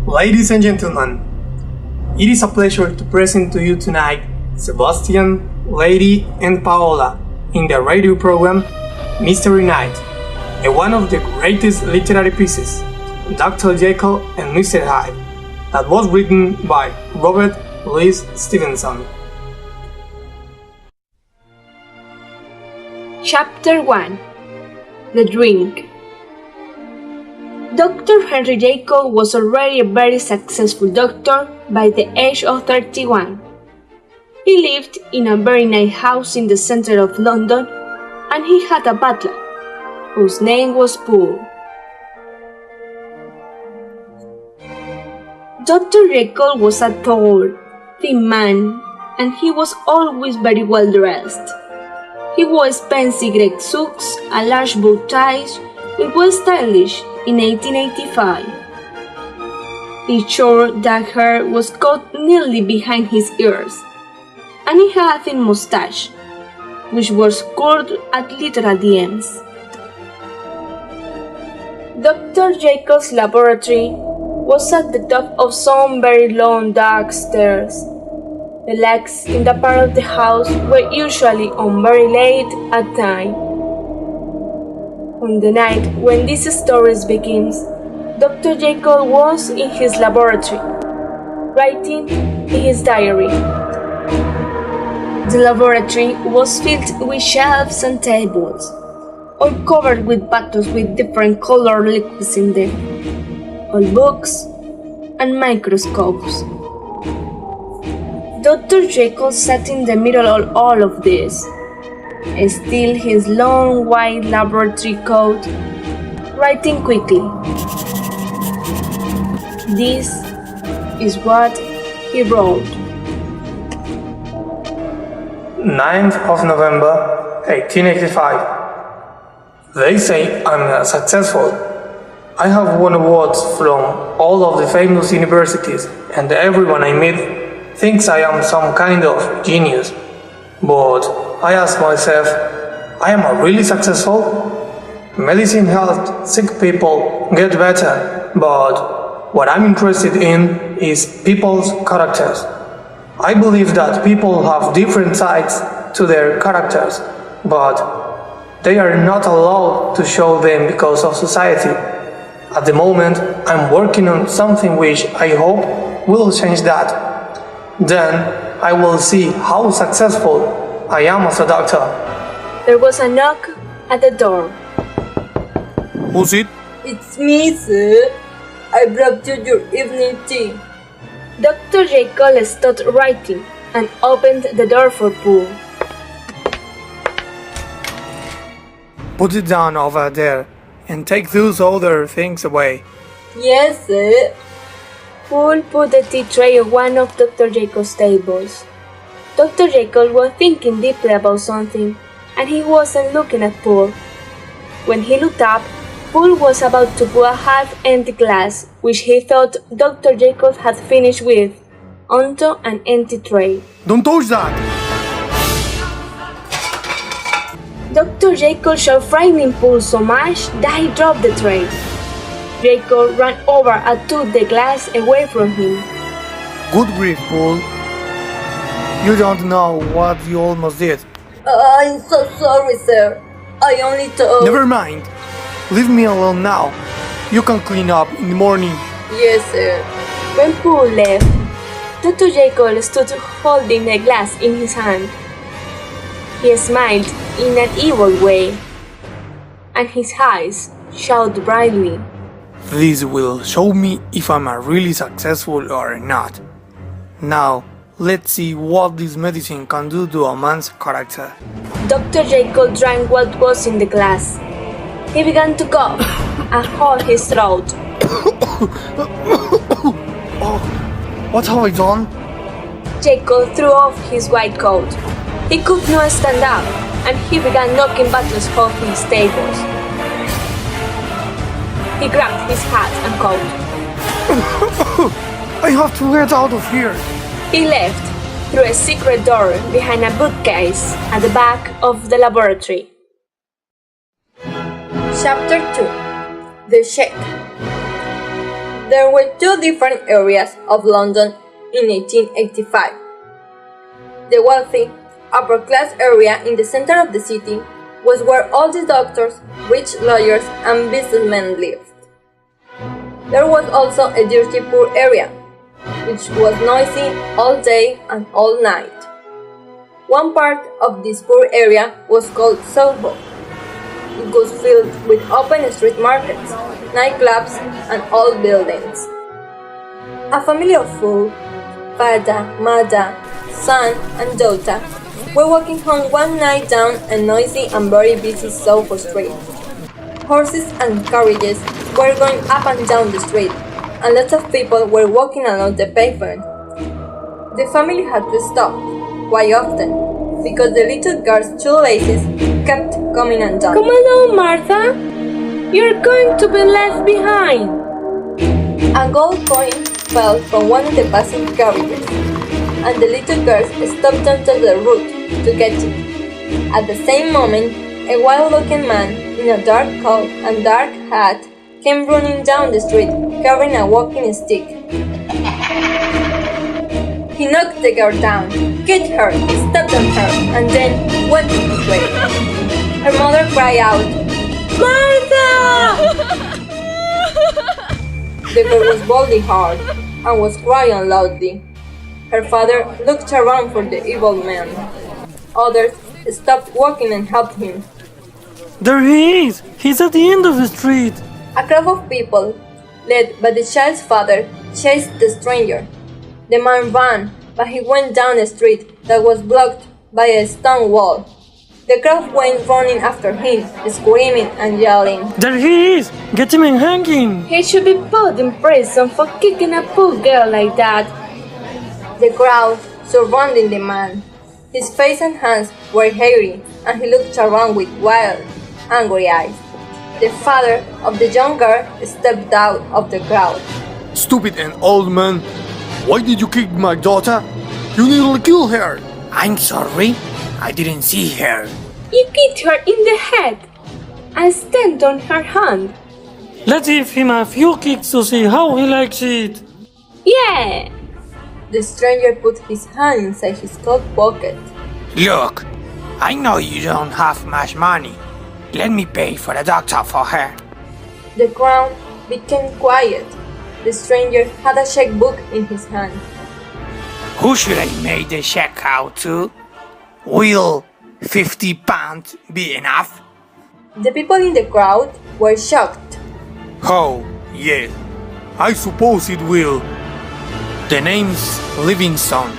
Ladies and gentlemen, it is a pleasure to present to you tonight Sebastian, Lady, and Paola in the radio program Mystery Night, and one of the greatest literary pieces, Dr. Jekyll and Mr Hyde, that was written by Robert Louis Stevenson. Chapter 1. The Drink. Dr. Henry Jekyll was already a very successful doctor by the age of 31. He lived in a very nice house in the center of London, and he had a butler, whose name was Poole. Dr. Jekyll was a tall, thin man, and he was always very well dressed. He wore expensive grey suits and large bow ties, which was stylish in 1885. His short dark hair was cut nearly behind his ears, and he had a thin moustache, which was curled at literal the ends. Dr. Jekyll's laboratory was at the top of some very long dark stairs. The lights in the part of the house were usually on very late at night. On the night when this story begins, Dr. Jekyll was in his laboratory, writing in his diary. The laboratory was filled with shelves and tables, all covered with bottles with different colored liquids in them, all books and microscopes. Dr. Jekyll sat in the middle of all of this, still his long white laboratory coat, writing quickly. This is what he wrote. 9th of November 1885. They say I'm successful. I have won awards from all of the famous universities, and everyone I meet thinks I am some kind of genius. But I ask myself, I am I really successful? Medicine helps sick people get better, but what I'm interested in is people's characters. I believe that people have different sides to their characters, but they are not allowed to show them because of society. At the moment, I'm working on something which I hope will change that. Then I will see how successful I am as a doctor. There was a knock at the door. Who's it? It's me, sir. I brought you your evening tea. Dr. Jekyll stopped writing and opened the door for Poole. Put it down over there and take those other things away. Yes, sir. Poole put the tea tray on one of Dr. Jekyll's tables. Dr. Jekyll was thinking deeply about something, and he wasn't looking at Poole. When he looked up, Poole was about to put a half-empty glass, which he thought Dr. Jekyll had finished with, onto an empty tray. Don't touch that! Dr. Jekyll showed frightening Poole so much that he dropped the tray. Jekyll ran over and took the glass away from him. Good grief, Poole. You don't know what you almost did. I'm so sorry, sir. I only thought... Never mind. Leave me alone now. You can clean up in the morning. Yes, sir. When Poole left, Dr. Jekyll stood holding the glass in his hand. He smiled in an evil way, and his eyes shone brightly. This will show me if I'm really successful or not. Now, let's see what this medicine can do to a man's character. Dr. Jekyll drank what was in the glass. He began to cough and hold his throat. Oh, what have I done? Jekyll threw off his white coat. He could not stand up, and he began knocking bottles off his tables. He grabbed his hat and coat. I have to get out of here. He left through a secret door behind a bookcase at the back of the laboratory. Chapter 2. The Check. There were two different areas of London in 1885. The wealthy, upper-class area in the center of the city was where all the doctors, rich lawyers, and businessmen lived. There was also a dirty poor area, which was noisy all day and all night. One part of this poor area was called Soho. It was filled with open street markets, nightclubs, and old buildings. A family of four, father, mother, son, and daughter, were walking home one night down a noisy and very busy Soho street. Horses and carriages were going up and down the street, and lots of people were walking along the pavement. The family had to stop, quite often, because the little girl's shoelaces kept coming undone. Come along, Martha. You're going to be left behind. A gold coin fell from one of the passing carriages, and the little girl stopped onto the road to get it. At the same moment, a wild-looking man in a dark coat and dark hat came running down the street carrying a walking stick. He knocked the girl down, kicked her, stepped on her, and then went his way. Her mother cried out, "Martha!" The girl was balding hard and was crying loudly. Her father looked around for the evil man. Others stopped walking and helped him. There he is! He's at the end of the street! A crowd of people, led by the child's father, chased the stranger. The man ran, but he went down a street that was blocked by a stone wall. The crowd went running after him, screaming and yelling. There he is! Get him and hang him! He should be put in prison for kicking a poor girl like that. The crowd surrounding the man. His face and hands were hairy, and he looked around with wild, angry eyes. The father of the young girl stepped out of the crowd. Stupid and old man! Why did you kick my daughter? You nearly killed her! I'm sorry, I didn't see her. You kicked her in the head and stamped on her hand. Let's give him a few kicks to see how he likes it! Yeah! The stranger put his hand inside his coat pocket. Look, I know you don't have much money. Let me pay for a doctor for her. The crowd became quiet. The stranger had a checkbook in his hand. Who should I make the check out to? Will £50 be enough? The people in the crowd were shocked. How? Yes, I suppose it will. The name's Livingston.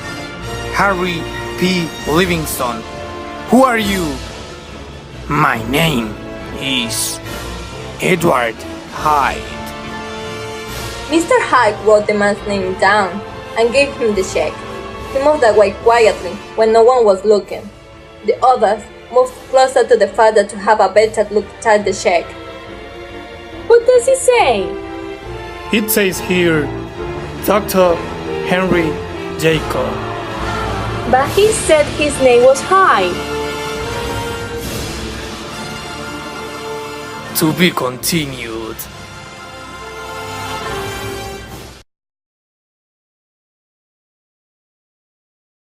Harry P. Livingston. Who are you? My name is Edward Hyde. Mr. Hyde wrote the man's name down and gave him the check. He moved away quietly when no one was looking. The others moved closer to the father to have a better look at the check. What does he say? It says here, Dr. Henry Jekyll. But he said his name was Hyde. To be continued.